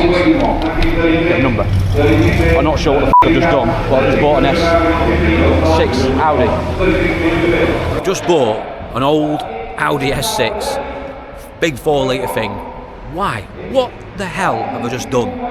The number. I'm not sure what the f I've just done, but I've just bought an S6 Audi. Just bought an old Audi S6, big 4 litre thing. Why? What the hell have I just done?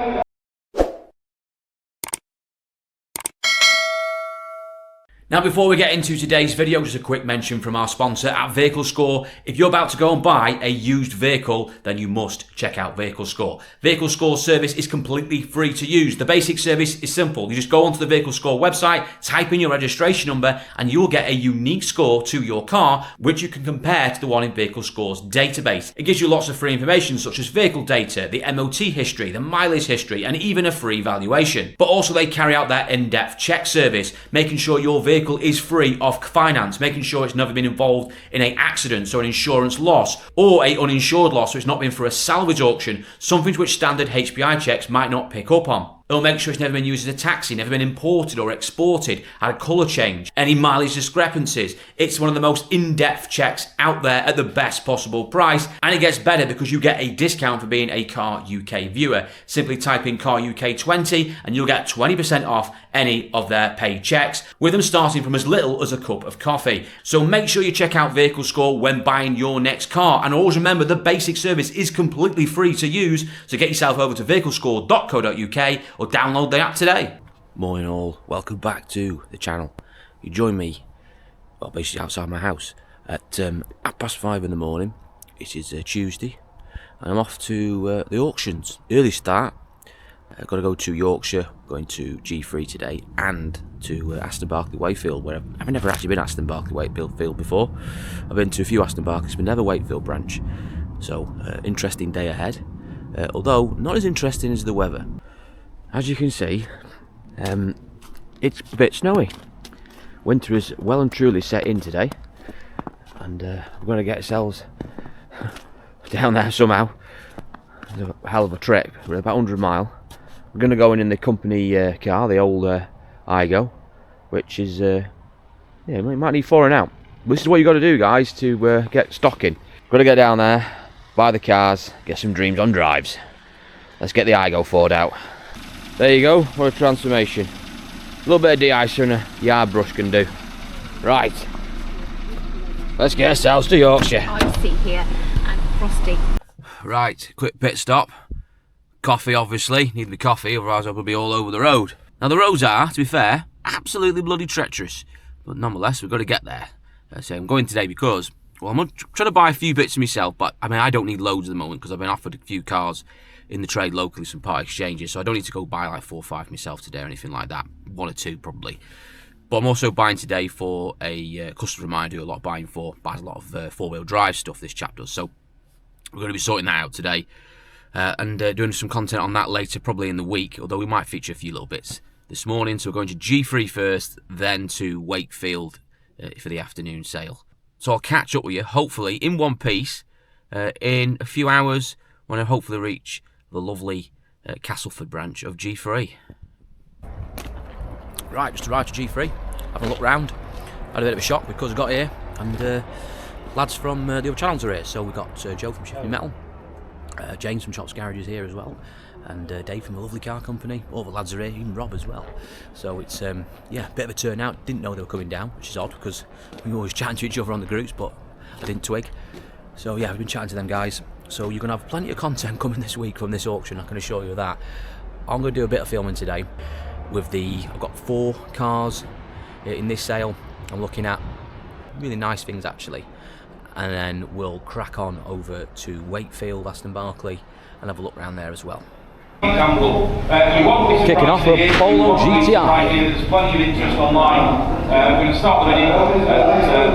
Now, before we get into today's video, just a quick mention from our sponsor at Vehicle Score. If you're about to go and buy a used vehicle, then you must check out Vehicle Score. Vehicle Score service is completely free to use. The basic service is simple. You just go onto the Vehicle Score website, type in your registration number, and you will get a unique score to your car, which you can compare to the one in Vehicle Score's database. It gives you lots of free information, such as vehicle data, the MOT history, the mileage history, and even a free valuation. But also they carry out their in-depth check service, making sure your vehicle is free of finance, making sure it's never been involved in an accident, so an insurance loss, or a uninsured loss, so it's not been for a salvage auction, something which standard HPI checks might not pick up on. It'll make sure it's never been used as a taxi, never been imported or exported, had a colour change, any mileage discrepancies. It's one of the most in-depth checks out there at the best possible price, and it gets better because you get a discount for being a Car UK viewer. Simply type in Car UK 20 and you'll get 20% off any of their paid checks, with them starting from as little as a cup of coffee. So make sure you check out Vehicle Score when buying your next car, and always remember the basic service is completely free to use, so get yourself over to vehiclescore.co.uk or download the app today. Morning all, welcome back to the channel. You join me, well, basically outside my house at 5:30 in the morning. It is Tuesday and I'm off to the auctions. Early start. I've got to go to Yorkshire, going to G3 today, and to Aston Barclay Wakefield, where I've never actually been Aston Barclay Wakefield before. I've been to a few Aston Barclays, but never Wakefield branch. So, interesting day ahead, although not as interesting as the weather. As you can see, it's a bit snowy. Winter is well and truly set in today, and we're going to get ourselves down there somehow. It's a hell of a trip. We're about 100 mile. We're going to go in the company car, the old Igo, which is, yeah, it might need foreign out. But this is what you got to do, guys, to get stocking. Got to get down there, buy the cars, get some dreams on drives. Let's get the Igo Ford out. There you go, what a transformation. A little bit of de-icer and a yard brush can do. Right, let's get ourselves to Yorkshire. Icy here and frosty. Right, quick pit stop. Coffee, obviously. Need the coffee, otherwise I will be all over the road. Now, the roads are, to be fair, absolutely bloody treacherous. But nonetheless, we've got to get there. So I'm going today because, well, I'm trying to buy a few bits myself, but I mean, I don't need loads at the moment because I've been offered a few cars in the trade locally, some part exchanges, so I don't need to go buy like 4 or 5 myself today or anything like that. 1 or 2 probably. But I'm also buying today for a customer of mine I do a lot of buying for, buys a lot of 4-wheel drive stuff, this chap does. So we're going to be sorting that out today. And doing some content on that later, probably in the week, although we might feature a few little bits this morning. So we're going to G3 first, then to Wakefield for the afternoon sale. So I'll catch up with you, hopefully, in one piece, in a few hours, when I hopefully reach the lovely Castleford branch of G3. Right, just arrived to G3, having a look round. Had a bit of a shock because I got here, and lads from the other channels are here. So we've got Joe from Shifting Metal, James from Chops Garage is here as well, and Dave from the lovely car company. All the lads are here, even Rob as well. So it's yeah, a bit of a turnout. Didn't know they were coming down, which is odd because we always chat to each other on the groups, but I didn't twig. So yeah, we've been chatting to them guys. So you're going to have plenty of content coming this week from this auction, I can assure you that. I'm going to do a bit of filming today with I've got 4 cars in this sale. I'm looking at really nice things actually. And then we'll crack on over to Wakefield, Aston Barclay, and have a look around there as well. Kicking off a Polo GTI. There's plenty of interest online. We're going to start the video at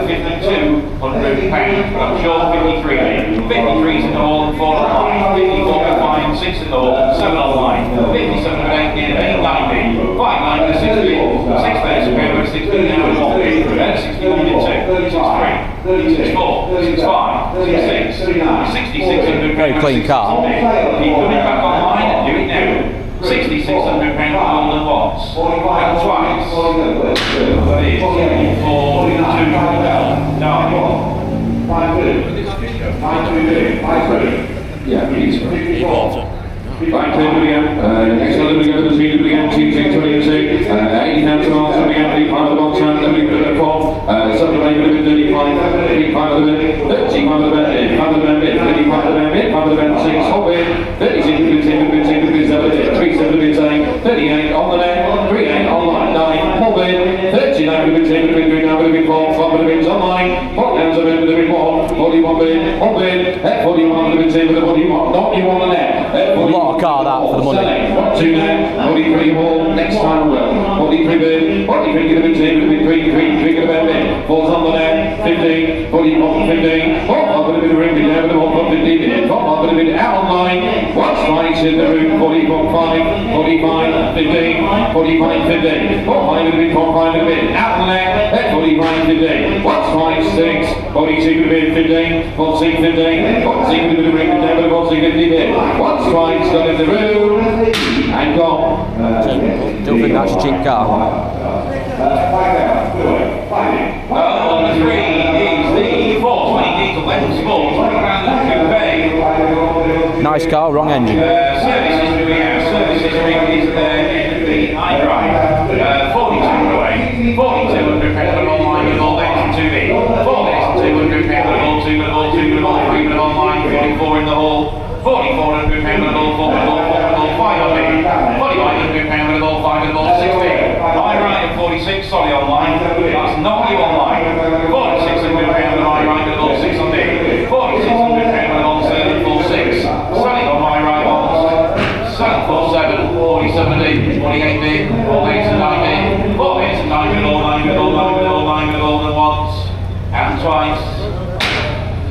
£5,200. I'm sure 53. 53's in the hall and 4 online. 54 online, 6 in the hall, 7 online. 57 in 890. 590, 60. 6 pairs of paper, 16 now in 1 bid. 61 in 2. 63. 64. 65. 66. 6600. Very clean car. Keep coming back online and do it now. £6,600 golden once. And twice. That is 4, 2, 9. 5, 2. 5, 2, 5, 3. Yeah, please. Back to it again. Next one, we go to the speed again. T222. 80,000 miles to begin. 35 of the box out. Then we go to 4. 7 of 8 would have been 35. 35 of the bit. 35 of the bit. 5 of the bit. 35 of the bit. 5 of the bit. 6. Hop in. 36 of the bit. 10 of the bit. 10 of the bit. 7 of the bit. 3 7 of the bit. 8. 38 on the net. 38 on line. 9. Hop in. 39 of the bit. 10 of the bit. 39 of the bit. 4. 5 of the bit on line. 4 down to the bit. 1. 41 bit. Hop in. 41 of the bit. 10 of the bit. 41. Not you on the net. A lot of car that for the money. 2 now. 43 ball. Next time well. 43 bit. 43 going to be 10. 3 going to be bit. Falls on the net. 15. 44. 15. 4. I'm going to be the ring. Down the ball. 15. 4. I'm going to be out on line. One strikes in the room. 44. 5. 45. 15. 45. 15. 4. 5 going to be 4. 5 going to be out on the net. 45. 15. One strikes 6. 42 going to be 15. 14. 15. 14 going to be the ring. Down the ball. 50 bit. One strike's got in the room and gone. Don't think that's a cheap car. On the 3 is the 420 diesel Level Sport 20 grand coupe. Nice car, wrong engine. Service history we have. Service history is the iDrive. 42 away. 4,200 pound online with all days and 2B. 4,200 pound all 2 with all 2 with all 3 with online. 44 in the hall. 4,400 pound with all 4 with all 4 with all 5 on me. 4,500 pound with all 5 with all 6 B. iRide at 46, sorry online. That's not you online. 4,600 pound with iRide with all 6 on me. 4,600 pound with all 7 full 6. Selling on iRide once. Selling full 7. 47 D. 48 B. All 8 and 9 B. 4 8 and 9 with all 9 with all 9 with all 9 with all than once. And twice.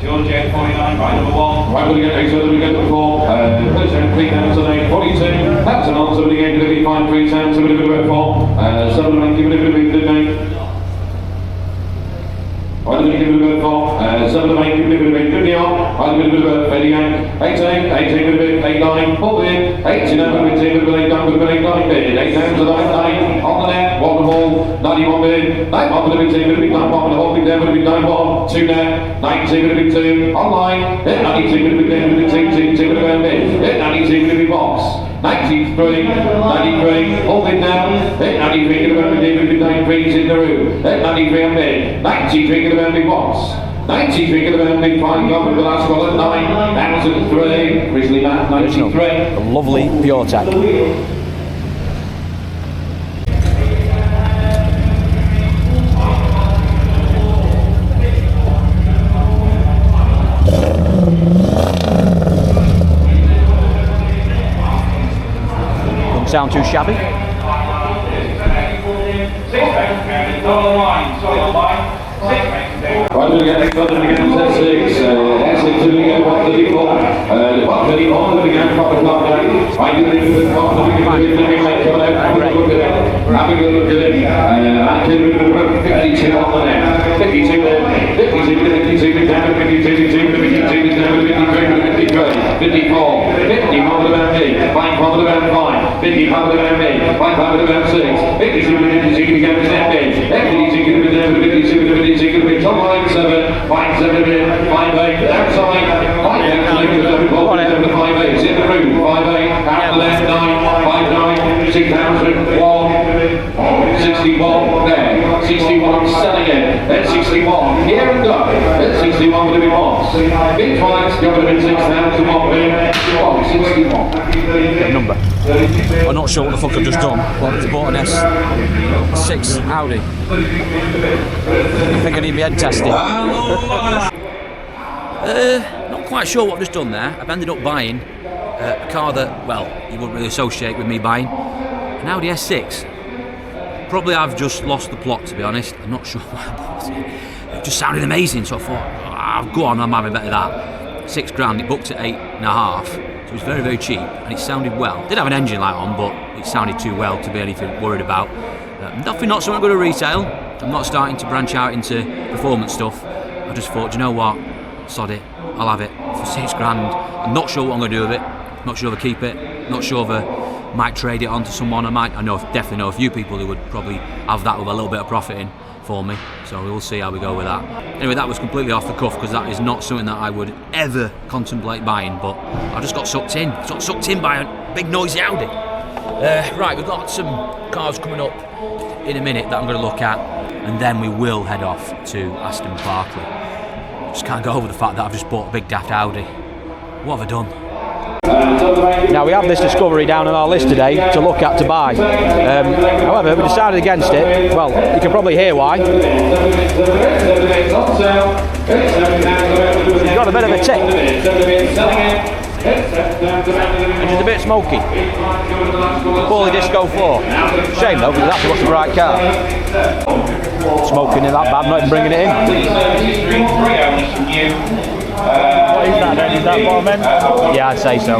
George 49 by number 1. Right, we'll get next one, we get before. 3,000, 42. That's an answer, we'll get 35, 3,000, we'll get about 4. 7, give it a bit of 15. Right, we'll give it a bit of 4. 7, 8, give it a bit of 50 on. Right, we'll give it a bit of 88. 18, give it a bit, 8, 9, 4 bid. 18, we'll get 10, we'll get 8, 9, we'll get 8, 9 bid. 8 down to 9, 9 on the net. 1 the ball, 91 bid. 9 1 with a big team, with a big 9 1 with a whole big down with a big 9 1. 2 now, 92 with a big 2. Online, 92 with a big down with a big 2 with a big bid. 92 with a big box. 93, 93, hold it down. 93 with a big 93 is in the room. 93 on bid. 93 with a big box. 93 with a big 5 gone with the last one at 9. That was at 3. Grizzly Matt, 93. A lovely Pure Tech. Sound too shabby. Right, we'll get next one, we'll get S6. S6 to the 134. 134, we'll get proper clock down. Right, you're going to the top, we'll get the big man coming out. Have a good look at it. Have a good look at it. Active with the 52 on the net. 52 there. 52 to 52, down to 52, 52 to 52, down to 53, 53. 54. 51 to about me. 5 to about 5. 55 to about me. 5 to about 6. 52 to 52, down to 10 bid. 52 to down to 52 to 52 to top line 7. 5 7 bid. 5 8 outside. 5 8 to 5 8. In the room. 5 8 out the left 9. 5 9. 6,000. 1. 61 there. 61 selling it. Then 61 here and go. Then 61 with a big box. Big twice. Go to 6,000. 1 bid. 61. Good number. I'm not sure what the fuck I've just done, but it's bought an S6 Audi. I think I need my head tested. Not quite sure what I've just done there. I've ended up buying a car that, well, you wouldn't really associate with me buying. An Audi S6. Probably I've just lost the plot, to be honest. I'm not sure why I bought it. It just sounded amazing, so I thought, go on, I'm having a bet of that. 6 grand, it booked at 8.5. So it was very, very cheap, and it sounded well. It did have an engine light on, but it sounded too well to be anything worried about. Definitely not something I'm going to retail. I'm not starting to branch out into performance stuff. I just thought, do you know what? Sod it. I'll have it for 6 grand. I'm not sure what I'm going to do with it. Not sure if I keep it. Not sure if I Might trade it on to someone. Definitely know a few people who would probably have that with a little bit of profit in for me. So we'll see how we go with that. Anyway, that was completely off the cuff because that is not something that I would ever contemplate buying. But I just got sucked in. Got sucked in by a big noisy Audi. Right, we've got some cars coming up in a minute that I'm going to look at, and then we will head off to Aston Barclay. Just can't go over the fact that I've just bought a big daft Audi. What have I done? Now we have this Discovery down on our list today to look at to buy. However, we decided against it. Well, you can probably hear why. It's got a bit of a tick. And just a bit smoky. Poorly Disco 4. Shame though, because that's what's a bright car. Smoking it that bad, not even bringing it in. What is that then? Is that what I meant? Yeah, I'd say so.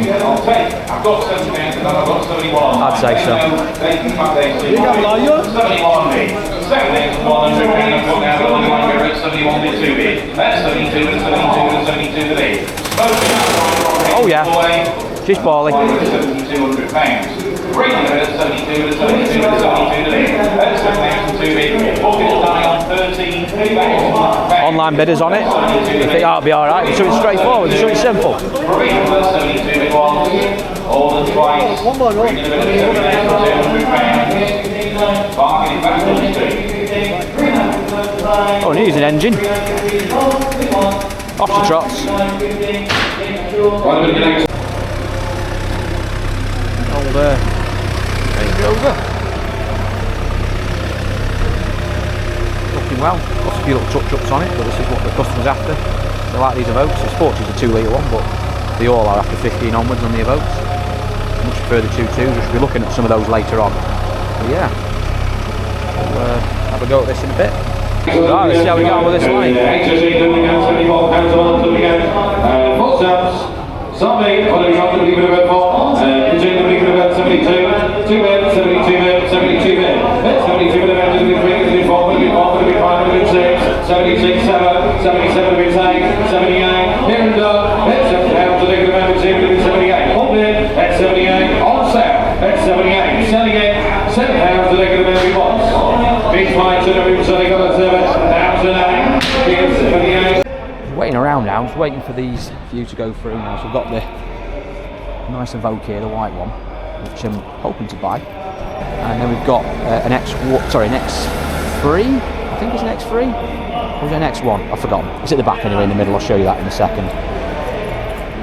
I'd say so. You got like yours? 72 Oh yeah, she's poorly. Online bidders on it. You think that'll be alright? It's something straightforward, it's something simple. One more roll. Oh, it needs an engine. Off the trots. Old Range Rover. Looking well. Got a few little touch-ups on it, but this is what the customer's after. They like these Evoques. The Sports is a 2-litre one, but they all are after 15 onwards on the Evoques. Much further 2.2s. We should be looking at some of those later on. But yeah, we'll have a go at this in a bit. Right, let's see how we get on with this line. Sunday, following up the league of about 4, into the league of about 72, 2 men, 72 men, 72 men, 72 men about to be 3, 4, 5, 6, 76, 7, 77 bits 8, 78, here and up, that's down to the league of about 78, hold it, at 78, on sale, at 78, selling it, £7 to the league of about 1, big flight to the room, selling up at 7, down to 9, here's 78. Waiting around now, just waiting for these few to go through now. So we've got the nice Evoque here, the white one, which I'm hoping to buy. And then we've got an X3, I think it's an X3, or is it an X1? I've forgotten. It's at the back anyway, in the middle. I'll show you that in a second.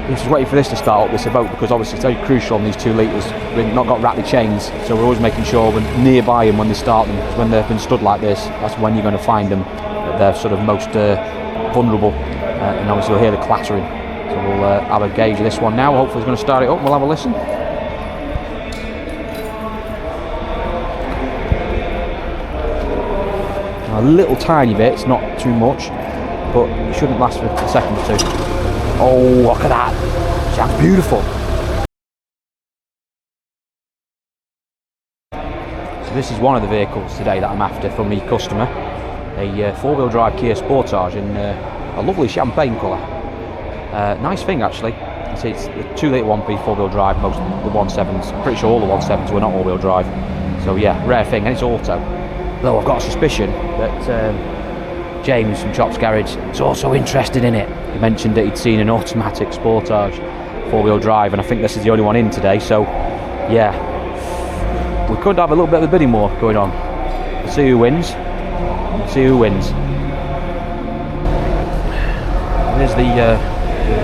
I'm just waiting for this to start up, this Evoque, because obviously it's very crucial on these 2 litres. We've not got rattly chains, so we're always making sure we're nearby them when they start them, because when they've been stood like this, that's when you're going to find them at their sort of most vulnerable. And obviously you'll hear the clattering, so we'll have a gauge of this one now. Hopefully it's going to start it up, we'll have a listen. A little tiny bit, it's not too much, but it shouldn't last for a second or two. Oh, look at that, sounds beautiful. So this is one of the vehicles today that I'm after from the customer, a 4-wheel drive Kia Sportage in a lovely champagne colour. Nice thing actually. It's a 2-litre 1P 4-wheel drive. Most of the 1.7s, I'm pretty sure all the 1.7s were not all-wheel drive. So yeah, rare thing, and it's auto. Though I've got a suspicion that James from Chops Garage is also interested in it. He mentioned that he'd seen an automatic Sportage 4-wheel drive, and I think this is the only one in today. So yeah, we could have a little bit of a bidding war going on. We'll see who wins. See who wins. There's the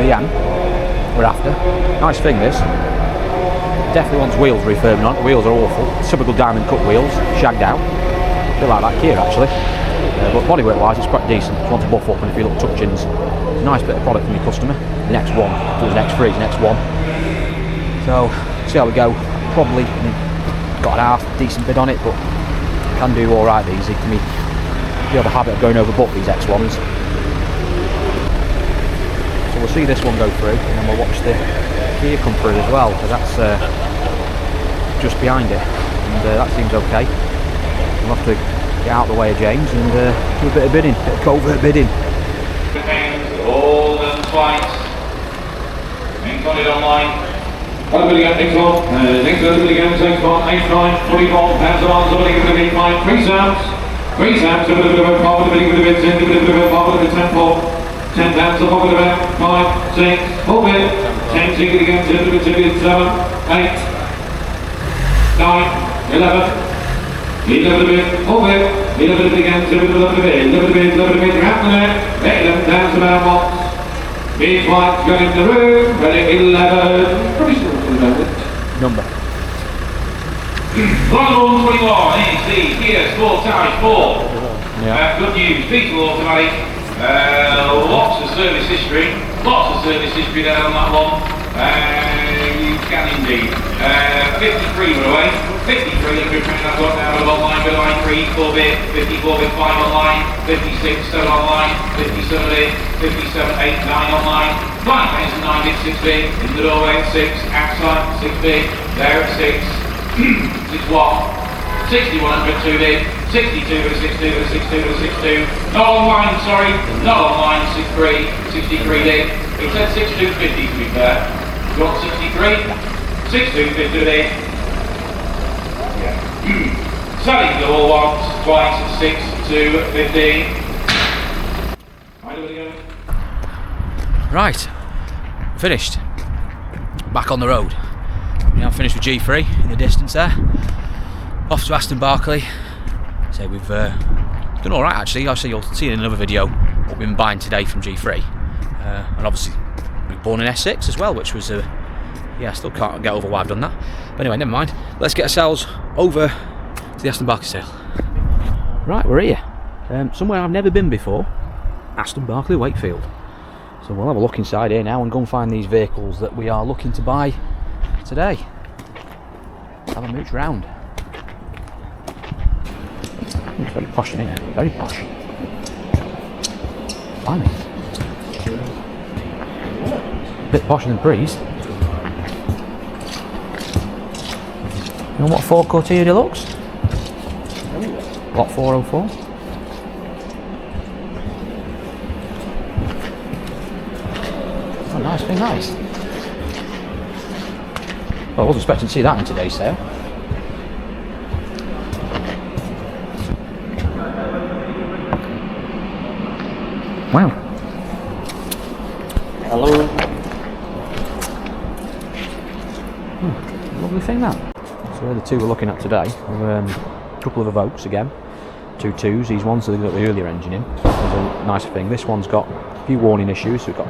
Yan we're after. Nice thing this. Definitely wants wheels refurbing on. Wheels are awful. Typical diamond cut wheels, shagged out. A bit like that Kia actually. But bodywork wise it's quite decent. Just want to buff up and a few little touch-ins. Nice bit of product from your customer. The X1. If it was an X3, it's an X1. So, see how we go. Probably got an half decent bid on it, but can do alright these. It can be the other habit of going over book these X1s. So we'll see this one go through, and then we'll watch the Kia come through as well, because that's just behind it, and that seems okay. We'll have to get out of the way of James and do a bit of bidding, a bit of covert bidding. All the flights. Got it online. Everybody again, next one. Next everybody again, next one. 8, 9, 44. Hands on, somebody give it a bit, 5. 3 sounds. 3 sounds, a bit of a pop, a bit of a bit, 10, a bit of a pop, a bit of 10, 4. 10 pounds, a pop, a bit, 5, 6, hold it. 10, take it again, 10, a bit, 7, 8, 9, 11. 11 a bit, hold it. 11 again, 11 a bit, 11 a bit, 11 a bit, you're out there. 11 down to about what? Big white got in the room, ready 11. Pretty sure it's 11. Number. Line 21, AC, Kia, Sport Type 4. Yeah. Good news, diesel automatic. Lots of service history. Lots of service history there on that one. You can indeed. 53 went away. 53 the good friend I've got now online, but line 3, 4-bit, 54-bit 5 online, 56 7 online, 57-bit, 57 8 9 online, line 9-bit 6-bit, in the doorway at 6, outside 6-bit, there at 6, 6 what? 6100 2-bit, 62 with a 62 with a 62 with a 62, not online, sorry, not online, 63, 63-bit, it said 6250 to be fair. You want 63, 6250-bit. Selling the all once, twice, 6 to 15. Right, finished. Back on the road. Now finished with G3 in the distance there. Off to Aston Barclay. So we've done all right actually. Obviously you'll see in another video what we've been buying today from G3. And obviously we've bought an S6 as well, which was yeah, still can't get over why I've done that. But anyway, never mind. Let's get ourselves over to the Aston Barclay sale. Right, we're here. Somewhere I've never been before. Aston Barclay Wakefield. So we'll have a look inside here now and go and find these vehicles that we are looking to buy today. Let's have a mooch round. It's very posh in here, very posh. Blimey. A bit posher than Breeze. You know what forecourt here deluxe? Lot 404. Oh, nice, very nice. Well, I wasn't expecting to see that in today's sale. Wow. Hello. Lovely thing that. So they're the two we're looking at today. A couple of Evokes again. 2 2s, these ones, so they've got the earlier engine in. There's a nicer thing. This one's got a few warning issues, so we've got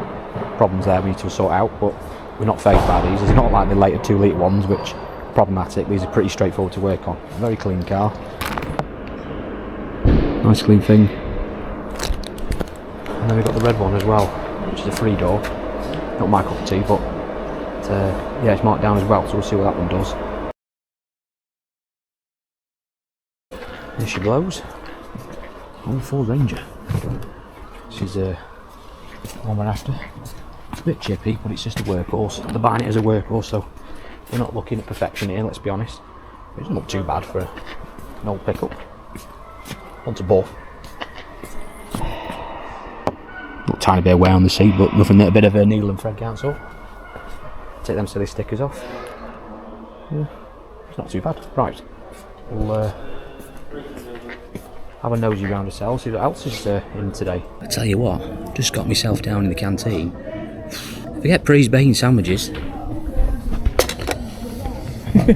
problems there we need to sort out, but we're not phased by these. It's not like the later 2 litre ones, which are problematic. These are pretty straightforward to work on. Very clean car. Nice clean thing. And then we've got the red one as well, which is a 3-door. Not my cup of tea, but yeah, it's marked down as well, so we'll see what that one does. There she blows. On Ford Ranger. This is one we're after. It's a bit chippy, but it's just a workhorse. They're buying it as a workhorse, so we're not looking at perfection here, let's be honest. It doesn't look too bad for an old pickup. On to buff. A tiny bit of wear on the seat, but nothing that a bit of a needle and thread can't solve. Take them silly stickers off. Yeah, it's not too bad. Right, we'll have a nosy round ourselves, see what else is in today. I tell you what, just got myself down in the canteen. Forget Pre's bacon sandwiches.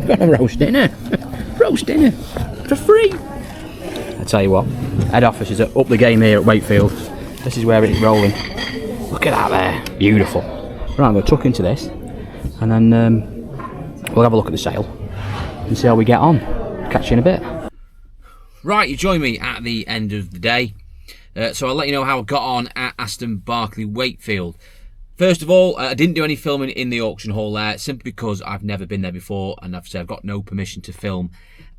Got a roast dinner. Roast dinner for free. I tell you what, head office is up the game here at Wakefield. This is where it's rolling. Look at that there, beautiful. Right, I'm going to tuck into this, and then we'll have a look at the sale and see how we get on. Catch you in a bit. Right, you join me at the end of the day. So I'll let you know how I got on at Aston Barclay Wakefield. First of all, I didn't do any filming in the auction hall there, simply because I've never been there before, and I've got no permission to film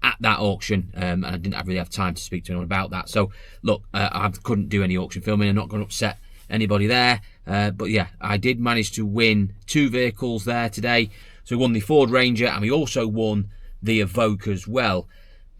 at that auction, and I didn't really have time to speak to anyone about that. So look, I couldn't do any auction filming. I'm not going to upset anybody there, but yeah, I did manage to win 2 vehicles there today. So we won the Ford Ranger, and we also won the Evoque as well.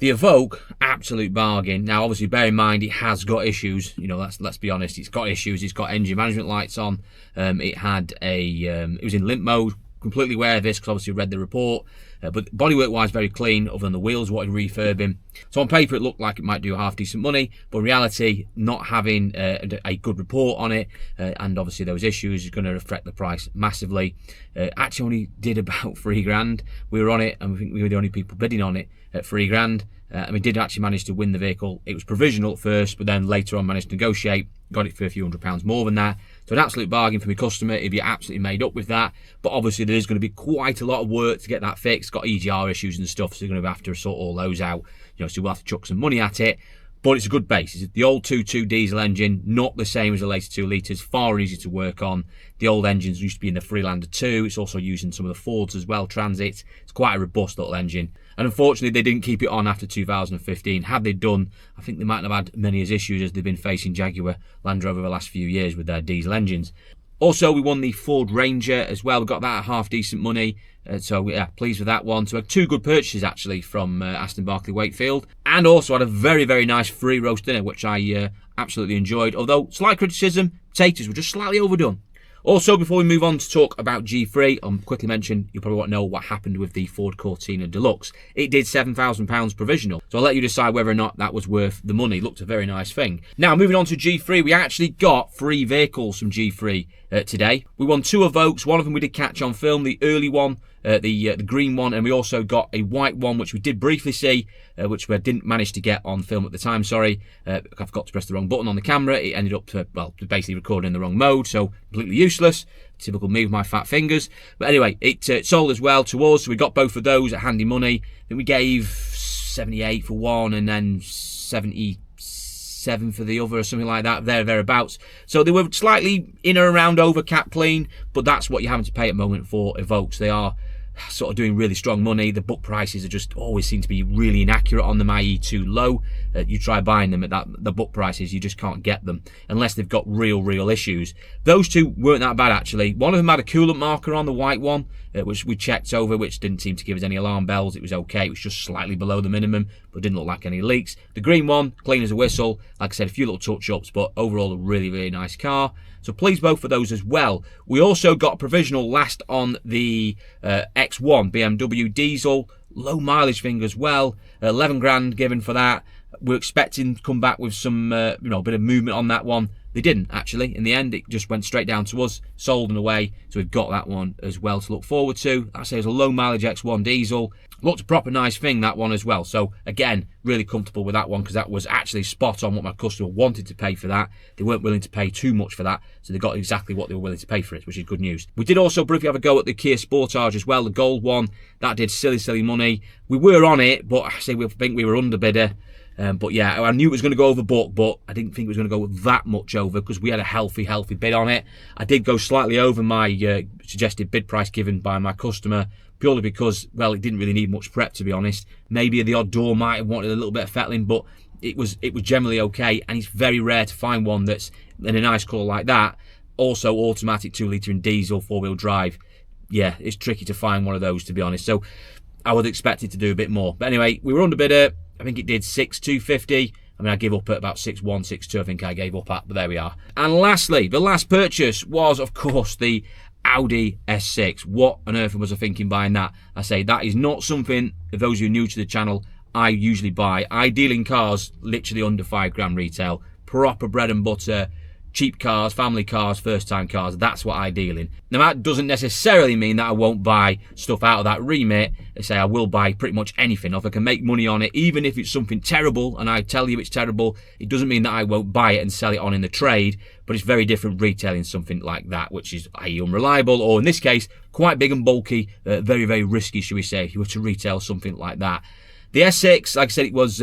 The Evoque, absolute bargain. Now, obviously, bear in mind, it has got issues. You know, let's be honest, it's got issues. It's got engine management lights on. It had a, it was in limp mode, completely aware of this because obviously I read the report. But bodywork wise, very clean, other than the wheels wanted refurbing. So on paper it looked like it might do half decent money, but in reality, not having a good report on it, and obviously those issues, is going to affect the price massively. Actually only did about £3,000. We were on it, and we think we were the only people bidding on it at £3,000. And we did actually manage to win the vehicle. It was provisional at first, but then later on managed to negotiate, got it for a few £100 more than that. So an absolute bargain for my customer if you're absolutely made up with that. But obviously there is going to be quite a lot of work to get that fixed. Got EGR issues and stuff, so you're going to have to sort all those out. So we'll have to chuck some money at it. But it's a good base. It's the old 2.2 diesel engine, not the same as the later 2 litres, far easier to work on. The old engines used to be in the Freelander 2. It's also used in some of the Fords as well, Transits. It's quite a robust little engine. And unfortunately, they didn't keep it on after 2015. Had they done, I think they might have had many as issues as they've been facing Jaguar Land Rover the last few years with their diesel engines. Also, we won the Ford Ranger as well. We got that at half decent money. So yeah, pleased with that one. So we had 2 good purchases actually from Aston Barclay Wakefield. And also had a very, very nice free roast dinner, which I absolutely enjoyed. Although, slight criticism, potatoes were just slightly overdone. Also, before we move on to talk about G3, I'll quickly mention, you probably want to know what happened with the Ford Cortina Deluxe. It did £7,000 provisional, so I'll let you decide whether or not that was worth the money. Looked a very nice thing. Now, moving on to G3, we actually got 3 vehicles from G3 today. We won 2 Evokes, one of them we did catch on film, the early one, the green one, and we also got a white one, which we did briefly see, which we didn't manage to get on film at the time, sorry. I forgot to press the wrong button on the camera. It ended up, basically recording in the wrong mode, so completely useless. Typical me with my fat fingers. But anyway, it sold as well to us, so we got both of those at handy money. Then we gave 78 for one, and then 77 for the other, or something like that, thereabouts. So they were slightly in or around over cap clean, but that's what you're having to pay at the moment for Evokes. They are sort of doing really strong money. The book prices are just always seem to be really inaccurate on them, i.e. too low. You try buying them at the book prices, you just can't get them unless they've got real issues. Those 2 weren't that bad actually. One of them had a coolant marker on, the white one, which we checked over, which didn't seem to give us any alarm bells. It was okay. It was just slightly below the minimum, but didn't look like any leaks. The green one, clean as a whistle. Like I said, a few little touch-ups, but overall a really nice car. So please both for those as well. We also got provisional last on the X1 BMW diesel, low mileage thing as well. 11 grand given for that. We're expecting to come back with some bit of movement on that one. They didn't actually. In the end, it just went straight down to us, sold and away. So we've got that one as well to look forward to. I say it's a low mileage X1 diesel. Looked a proper nice thing, that one as well. So again, really comfortable with that one because that was actually spot on what my customer wanted to pay for that. They weren't willing to pay too much for that, so they got exactly what they were willing to pay for it, which is good news. We did also briefly have a go at the Kia Sportage as well, the gold one. That did silly money. We were on it, but I say we think we were under bidder. But yeah, I knew it was going to go over book, but I didn't think it was going to go that much over because we had a healthy bid on it. I did go slightly over my suggested bid price given by my customer, purely because, well, it didn't really need much prep, to be honest. Maybe the odd door might have wanted a little bit of fettling, but it was generally okay, and it's very rare to find one that's in a nice colour like that. Also, automatic 2 litre and diesel 4-wheel drive. Yeah, it's tricky to find one of those, to be honest. So I would expect it to do a bit more. But anyway, we were under bidder. I think it did 6,250. I mean, I gave up at about 6,1, 6,2, I think I gave up at, but there we are. And lastly, the last purchase was, of course, the Audi S6. What on earth was I thinking buying that? I say that is not something, for those who are new to the channel, I usually buy. I deal in cars literally under £5,000 retail. Proper bread and butter, cheap cars, family cars, first-time cars. That's what I deal in. Now, that doesn't necessarily mean that I won't buy stuff out of that remit. I say I will buy pretty much anything. If I can make money on it, even if it's something terrible, and I tell you it's terrible, it doesn't mean that I won't buy it and sell it on in the trade, but it's very different retailing something like that, which is i.e. unreliable, or in this case, quite big and bulky, very risky, should we say, if you were to retail something like that. The S6, like I said, it was,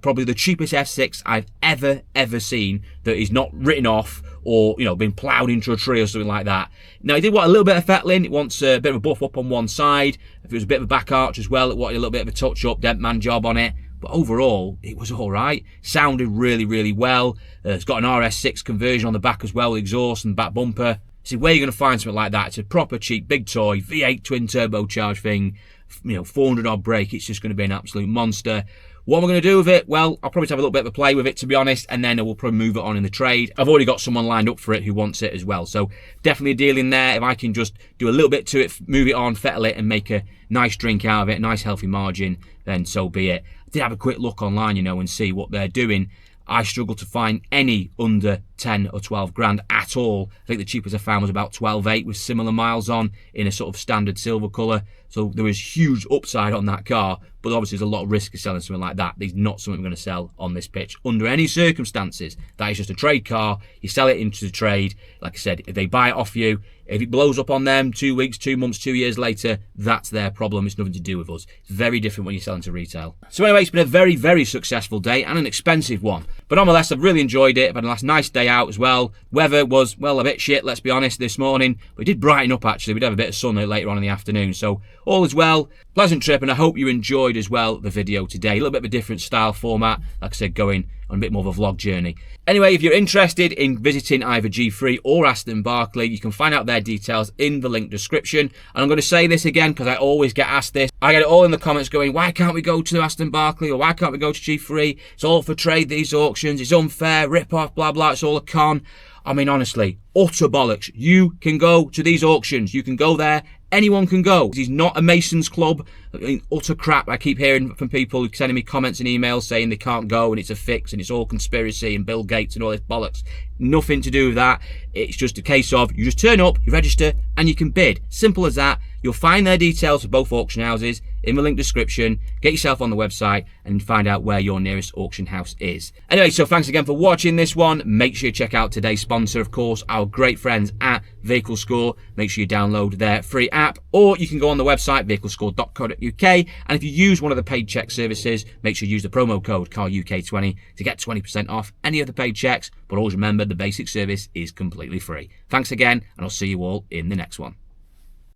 probably the cheapest S6 I've ever seen that is not written off or, been ploughed into a tree or something like that. Now, it did want a little bit of fettling. It wants a bit of a buff up on one side. If it was a bit of a back arch as well, it wanted a little bit of a touch-up, dent man job on it. But overall, it was all right. Sounded really well. It's got an RS6 conversion on the back as well, exhaust and back bumper. See, where you're going to find something like that? It's a proper cheap, big toy, V8 twin turbocharged thing. 400 odd brake, it's just going to be an absolute monster. What am I going to do with it? Well, I'll probably have a little bit of a play with it, to be honest, and then I will probably move it on in the trade. I've already got someone lined up for it who wants it as well, so definitely a deal in there. If I can just do a little bit to it, move it on, fettle it, and make a nice drink out of it, a nice healthy margin, then so be it. I did have a quick look online, and see what they're doing. I struggle to find any under 10 or 12 grand at all. I think the cheapest I found was about 12.8 with similar miles on in a sort of standard silver colour. So there was huge upside on that car, but obviously there's a lot of risk of selling something like that. It's not something we're going to sell on this pitch under any circumstances. That is just a trade car. You sell it into the trade. Like I said, if they buy it off you, if it blows up on them 2 weeks, 2 months, 2 years later, that's their problem. It's nothing to do with us. It's very different when you're selling to retail. So anyway, it's been a very, very successful day and an expensive one. But nonetheless, I've really enjoyed it. I've had a nice day out as well. Weather was, well, a bit shit, let's be honest, this morning. But it did brighten up, actually. We'd have a bit of sun later on in the afternoon. So all is well. Pleasant trip, and I hope you enjoyed as well the video today. A little bit of a different style format. Like I said, going on a bit more of a vlog journey. Anyway, if you're interested in visiting either G3 or Aston Barclay, you can find out their details in the link description. And I'm going to say this again because I always get asked this. I get it all in the comments going, why can't we go to Aston Barclay, or why can't we go to G3? It's all for trade, these auctions. It's unfair, rip-off, blah, blah. It's all a con. I mean, honestly, utter bollocks. You can go to these auctions. You can go there. Anyone can go. This is not a Masons club. I mean, utter crap. I keep hearing from people sending me comments and emails saying they can't go and it's a fix and it's all conspiracy and Bill Gates and all this bollocks. Nothing to do with that. It's just a case of you just turn up, you register, and you can bid. Simple as that. You'll find their details for both auction houses in the link description. Get yourself on the website and find out where your nearest auction house is. Anyway, so thanks again for watching this one. Make sure you check out today's sponsor, of course, our great friends at Vehicle Score. Make sure you download their free app, or you can go on the website vehiclescore.co.uk, and if you use one of the paid check services, make sure you use the promo code CARUK20 to get 20% off any of the paid checks. But always remember, the basic service is completely free. Thanks again, and I'll see you all in the next one.